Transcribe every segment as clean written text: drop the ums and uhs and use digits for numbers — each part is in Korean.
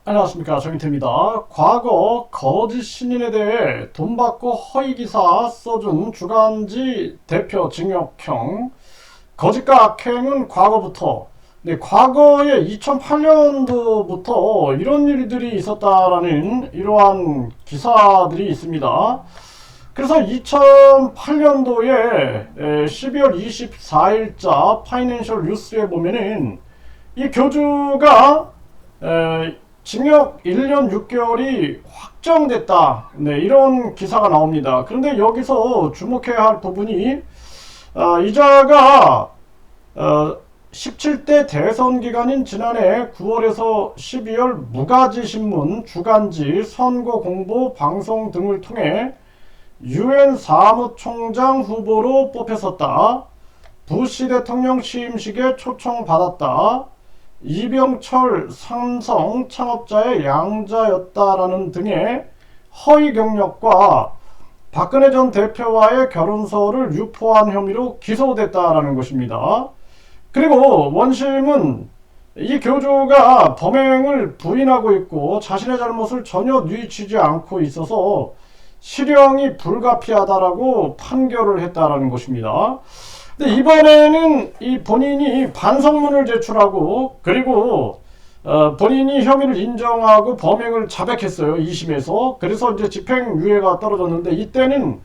안녕하십니까, 정인태입니다. 과거 거짓 신인에 대해 돈 받고 허위기사 써준 주간지 대표 징역형. 거짓과 악행은 과거부터, 과거에 2008년도부터 이런 일들이 있었다라는 이러한 기사들이 있습니다. 그래서 2008년도에 12월 24일자 파이낸셜 뉴스에 보면은 이 교주가 징역 1년 6개월이 확정됐다. 이런 기사가 나옵니다. 그런데 여기서 주목해야 할 부분이 이자가 17대 대선 기간인 지난해 9월에서 12월 무가지 신문, 주간지, 선거 공보, 방송 등을 통해 유엔 사무총장 후보로 뽑혔었다. 부시 대통령 취임식에 초청받았다. 이병철 삼성 창업자의 양자였다라는 등의 허위 경력과 박근혜 전 대표와의 결혼서를 유포한 혐의로 기소됐다라는 것입니다. 그리고 원심은 이 교주가 범행을 부인하고 있고 자신의 잘못을 전혀 뉘우치지 않고 있어서 실형이 불가피하다라고 판결을 했다라는 것입니다. 근데 이번에는 이 본인이 반성문을 제출하고 그리고 본인이 혐의를 인정하고 범행을 자백했어요. 2심에서. 그래서 이제 집행유예가 떨어졌는데 이때는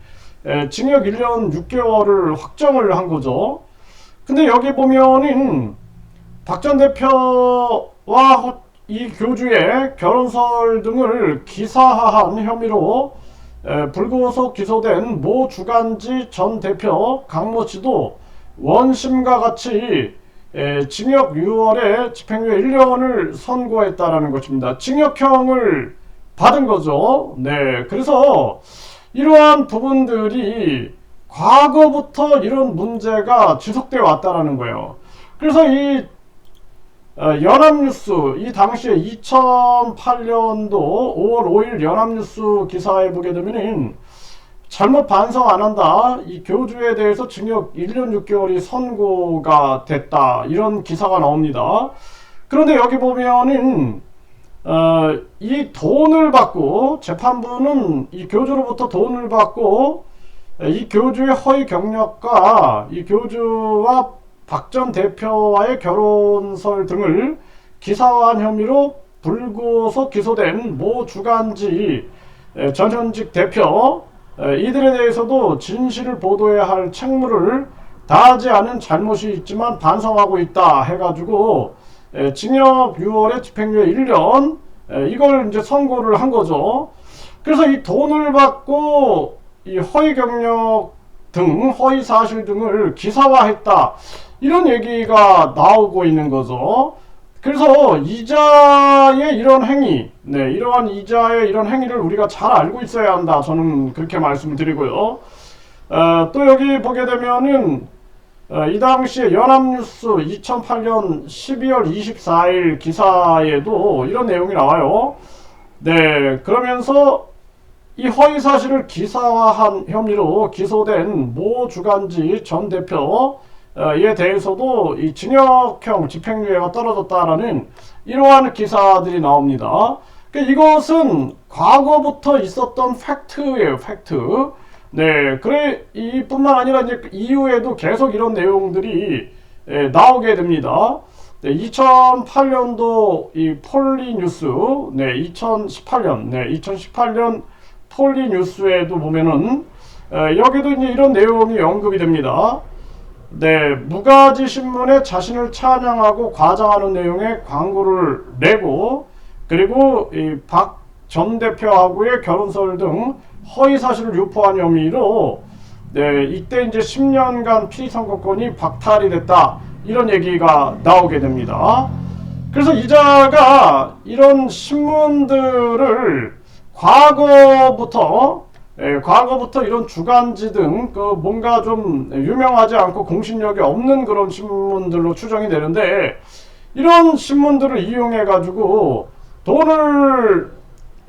징역 1년 6개월을 확정을 한 거죠. 근데 여기 보면은 박 전 대표와 이 교주의 결혼설 등을 기사화한 혐의로 불구속 기소된 모 주간지 전 대표 강모 씨도 원심과 같이 징역 6월에 집행유예 1년을 선고했다라는 것입니다. 징역형을 받은 거죠. 그래서 이러한 부분들이 과거부터 이런 문제가 지속되어 왔다라는 거예요. 그래서 이 연합뉴스, 이 당시에 2008년도 5월 5일 연합뉴스 기사에 보게 되면은 잘못 반성 안 한다. 이 교주에 대해서 징역 1년 6개월이 선고가 됐다. 이런 기사가 나옵니다. 그런데 여기 보면은 이 돈을 받고 재판부는 이 교주로부터 돈을 받고 이 교주의 허위 경력과 이 교주와 박 전 대표와의 결혼설 등을 기사화한 혐의로 불구속 기소된 모 주간지 전현직 대표 이들에 대해서도 진실을 보도해야 할 책무를 다하지 않은 잘못이 있지만 반성하고 있다 해가지고 징역 6월에 집행유예 1년 이걸 이제 선고를 한 거죠. 그래서 이 돈을 받고 이 허위 경력 등 허위 사실 등을 기사화했다. 이런 얘기가 나오고 있는 거죠. 그래서 이자의 이런 행위, 이러한 이자의 이런 행위를 우리가 잘 알고 있어야 한다. 저는 그렇게 말씀드리고요. 또 여기 보게 되면은 이 당시에 연합뉴스 2008년 12월 24일 기사에도 이런 내용이 나와요. 그러면서 이 허위 사실을 기사화한 혐의로 기소된 모 주간지 전 대표에 대해서도 이 징역형 집행유예가 떨어졌다라는 이러한 기사들이 나옵니다. 이것은 과거부터 있었던 팩트예요, 팩트. 그래 이뿐만 아니라 이제 이후에도 계속 이런 내용들이 나오게 됩니다. 2008년도 이 폴리뉴스, 2018년 폴리뉴스에도 보면은 여기도 이제 이런 내용이 언급이 됩니다. 무가지 신문에 자신을 찬양하고 과장하는 내용의 광고를 내고 그리고 이 박 전 대표하고의 결혼설 등 허위 사실을 유포한 혐의로 이때 이제 10년간 피선거권이 박탈이 됐다. 이런 얘기가 나오게 됩니다. 그래서 이자가 이런 신문들을 과거부터 이런 주간지 등 뭔가 좀 유명하지 않고 공신력이 없는 그런 신문들로 추정이 되는데 이런 신문들을 이용해 가지고 돈을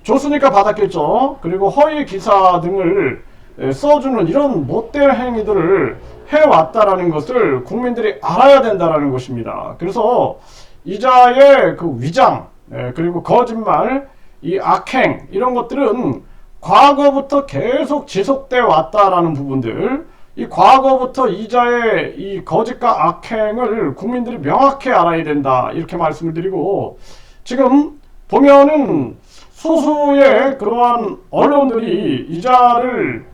줬으니까 받았겠죠. 그리고 허위 기사 등을 써주는 이런 못된 행위들을 해왔다라는 것을 국민들이 알아야 된다라는 것입니다. 그래서 이자의 그 위장, 그리고 거짓말, 이 악행 이런 것들은 과거부터 계속 지속돼 왔다라는 부분들, 이 과거부터 이자의 이 거짓과 악행을 국민들이 명확히 알아야 된다 이렇게 말씀을 드리고, 지금 보면은 소수의 그러한 언론들이 이자를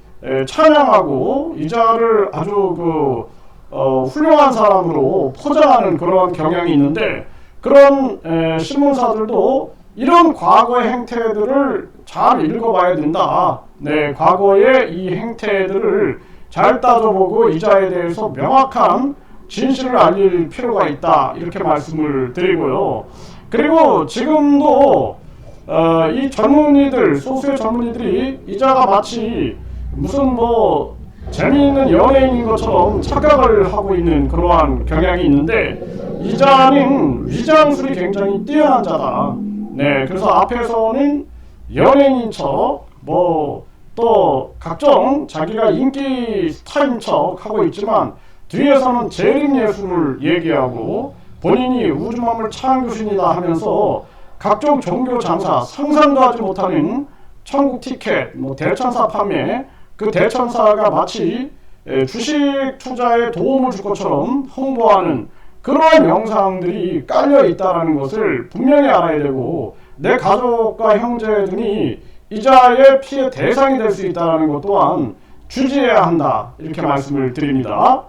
찬양하고 이자를 아주 훌륭한 사람으로 포장하는 그런 경향이 있는데, 그런 신문사들도 이런 과거의 행태들을 잘 읽어봐야 된다. 네, 과거의 이 행태들을 잘 따져보고 이자에 대해서 명확한 진실을 알릴 필요가 있다 이렇게 말씀을 드리고요. 그리고 지금도 이 젊은이들, 소수의 젊은이들이 이자가 마치 무슨 재미있는 연예인인 것처럼 착각을 하고 있는 그러한 경향이 있는데, 이자는 위장술이 굉장히 뛰어난 자다. 네, 그래서 앞에서는 연예인인 척, 또 각종 자기가 인기 스타인 척 하고 있지만, 뒤에서는 재림예술을 얘기하고 본인이 우주만물 창조신이다 하면서 각종 종교 장사, 상상도 하지 못하는 천국 티켓, 대천사 판매, 그 대천사가 마치 주식 투자에 도움을 줄 것처럼 홍보하는 그러한 영상들이 깔려 있다는 것을 분명히 알아야 되고, 내 가족과 형제 등이 이자의 피해 대상이 될 수 있다는 것 또한 주지해야 한다 이렇게 말씀을 드립니다.